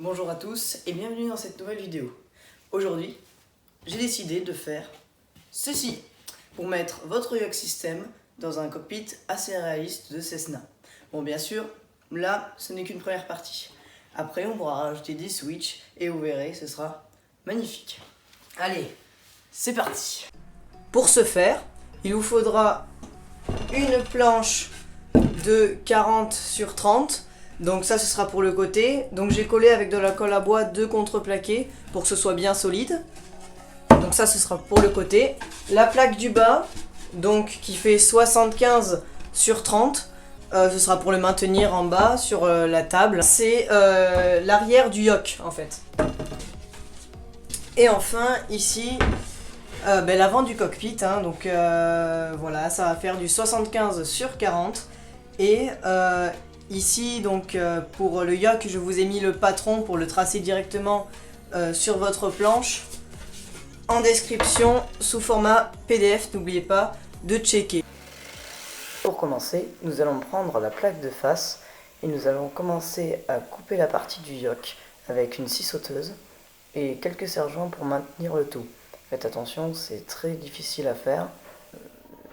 Bonjour à tous et bienvenue dans cette nouvelle vidéo. Aujourd'hui, j'ai décidé de faire ceci pour mettre votre yoke system dans un cockpit assez réaliste de Cessna. Bon, bien sûr, là, ce n'est qu'une première partie. Après, on pourra rajouter des switches et vous verrez, ce sera magnifique. Allez, c'est parti. Pour ce faire, il vous faudra une planche de 40 sur 30. Donc ça, ce sera pour le côté. Donc j'ai collé avec de la colle à bois 2 contreplaqués pour que ce soit bien solide. Donc ça, ce sera pour le côté. La plaque du bas, donc qui fait 75 sur 30. Ce sera pour le maintenir en bas sur la table. C'est l'arrière du yoke en fait. Et enfin ici, l'avant du cockpit. Donc voilà, ça va faire du 75 sur 40. Et ici, donc pour le yoke, je vous ai mis le patron pour le tracer directement sur votre planche. En description, sous format PDF, n'oubliez pas de checker. Pour commencer, nous allons prendre la plaque de face et nous allons commencer à couper la partie du yoke avec une scie sauteuse et quelques serre-joints pour maintenir le tout. Faites attention, c'est très difficile à faire.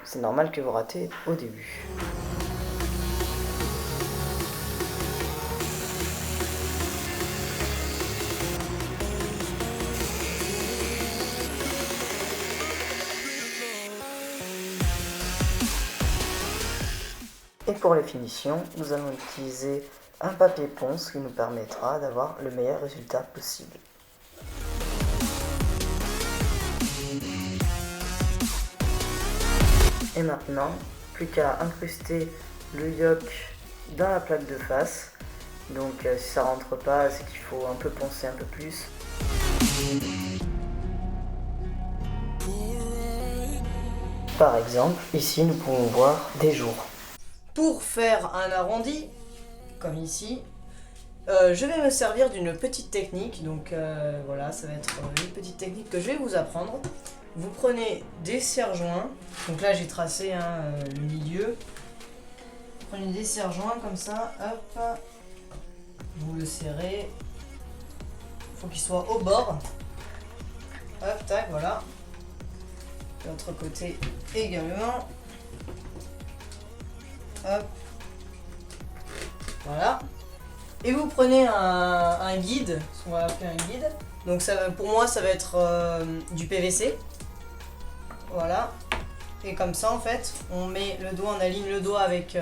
C'est normal que vous ratez au début. Et pour les finitions, nous allons utiliser un papier ponce qui nous permettra d'avoir le meilleur résultat possible. Et maintenant, plus qu'à incruster le yoke dans la plaque de face. Donc si ça rentre pas, c'est qu'il faut un peu poncer un peu plus. Par exemple, ici nous pouvons voir des jours. Pour faire un arrondi, comme ici, je vais me servir d'une petite technique. Donc voilà, ça va être une petite technique que je vais vous apprendre. Vous prenez des serre-joints. Donc là j'ai tracé le milieu. Vous prenez des serre-joints comme ça, hop. Vous le serrez. Il faut qu'il soit au bord. Hop, tac, voilà. De l'autre côté également. Hop. Voilà. Et vous prenez un guide, ce qu'on va appeler un guide. Donc ça, pour moi ça va être du PVC. Voilà. Et comme ça en fait, on met le doigt, on aligne le doigt avec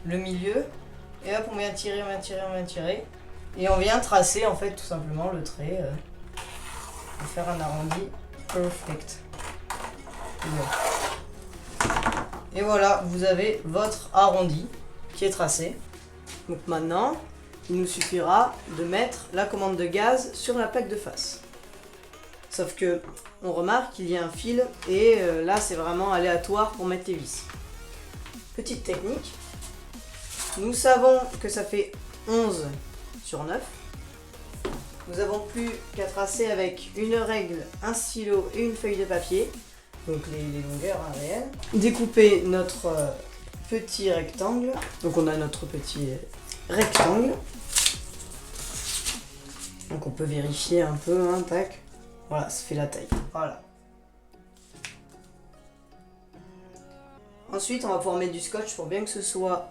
le milieu. Et hop, on vient tirer, on vient tirer, on vient tirer. Et on vient tracer en fait tout simplement le trait. Pour faire un arrondi perfect. Et voilà, vous avez votre arrondi qui est tracé. Donc maintenant, il nous suffira de mettre la commande de gaz sur la plaque de face. Sauf que on remarque qu'il y a un fil et là c'est vraiment aléatoire pour mettre les vis. Petite technique. Nous savons que ça fait 11 sur 9. Nous n'avons plus qu'à tracer avec une règle, un stylo et une feuille de papier. Donc les longueurs réelles. Découper notre petit rectangle. Donc on a notre petit rectangle. Donc on peut vérifier un peu, tac. Voilà, ça fait la taille. Voilà. Ensuite, on va pouvoir mettre du scotch pour bien que ce soit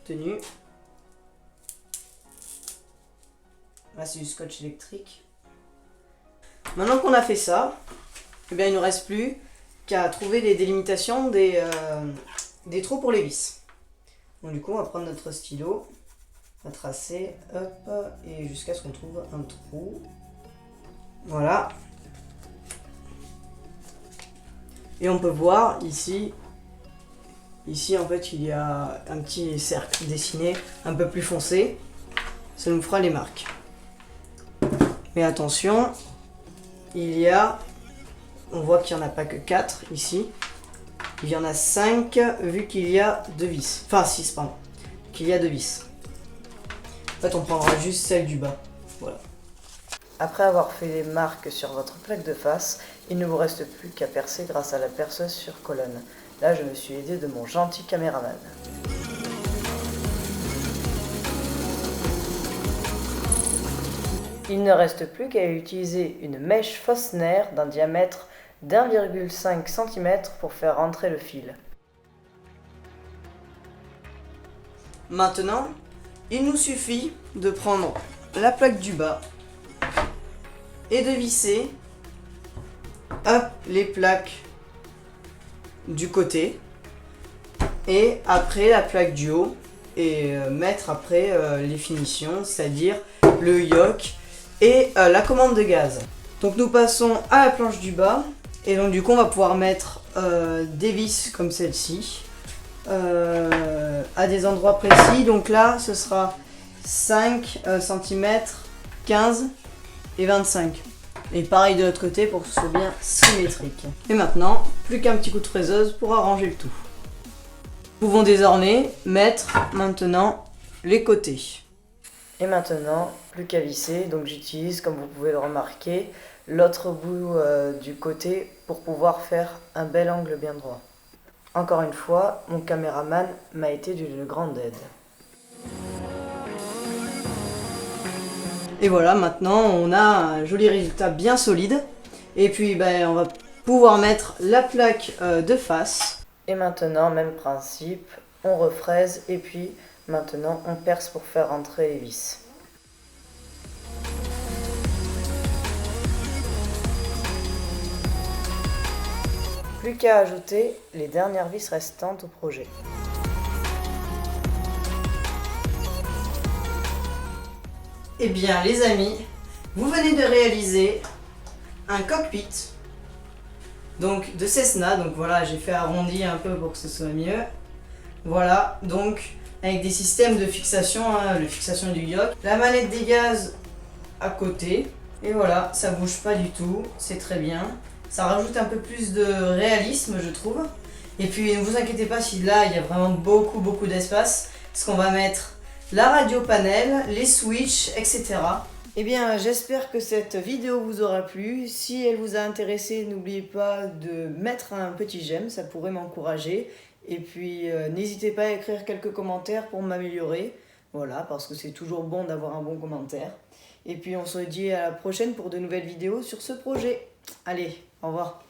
tenu. Là, c'est du scotch électrique. Maintenant qu'on a fait ça, eh bien, il ne nous reste plus qu'à trouver les délimitations des trous pour les vis. Donc du coup, on va prendre notre stylo, on va tracer, hop, et jusqu'à ce qu'on trouve un trou. Voilà. Et on peut voir ici en fait, il y a un petit cercle dessiné un peu plus foncé. Ça nous fera les marques. Mais attention, on voit qu'il n'y en a pas que 4 ici. Il y en a 5 vu qu'il y a 2 vis. Enfin 6 pardon. Qu'il y a 2 vis. En fait on prendra juste celle du bas. Voilà. Après avoir fait les marques sur votre plaque de face, il ne vous reste plus qu'à percer grâce à la perceuse sur colonne. Là je me suis aidé de mon gentil caméraman. Il ne reste plus qu'à utiliser une mèche Forstner d'un diamètre d'1,5 cm pour faire rentrer le fil. Maintenant, il nous suffit de prendre la plaque du bas et de visser les plaques du côté et après la plaque du haut et mettre après les finitions, c'est-à-dire le yoke et la commande de gaz. Donc nous passons à la planche du bas et donc du coup on va pouvoir mettre des vis comme celle-ci à des endroits précis. Donc là ce sera 5 cm, 15 et 25. Et pareil de l'autre côté pour que ce soit bien symétrique. Et maintenant, plus qu'un petit coup de fraiseuse pour arranger le tout. Nous pouvons désormais mettre maintenant les côtés. Et maintenant, plus qu'à visser, donc j'utilise, comme vous pouvez le remarquer, l'autre bout du côté pour pouvoir faire un bel angle bien droit. Encore une fois, mon caméraman m'a été d'une grande aide. Et voilà, maintenant on a un joli résultat bien solide. Et puis on va pouvoir mettre la plaque de face. Et maintenant, même principe, on refraise et puis maintenant on perce pour faire rentrer les vis. Plus qu'à ajouter les dernières vis restantes au projet. Eh bien les amis, vous venez de réaliser un cockpit donc de Cessna. Donc voilà, j'ai fait arrondi un peu pour que ce soit mieux. Voilà, donc avec des systèmes de fixation, la fixation du yoke, la manette des gaz à côté. Et voilà, ça bouge pas du tout, c'est très bien. Ça rajoute un peu plus de réalisme, je trouve. Et puis ne vous inquiétez pas si là il y a vraiment beaucoup d'espace, parce qu'on va mettre la radio panel, les switches, etc. Eh bien, j'espère que cette vidéo vous aura plu. Si elle vous a intéressé, n'oubliez pas de mettre un petit j'aime, ça pourrait m'encourager. Et puis, n'hésitez pas à écrire quelques commentaires pour m'améliorer. Voilà, parce que c'est toujours bon d'avoir un bon commentaire. Et puis, on se dit à la prochaine pour de nouvelles vidéos sur ce projet. Allez, au revoir.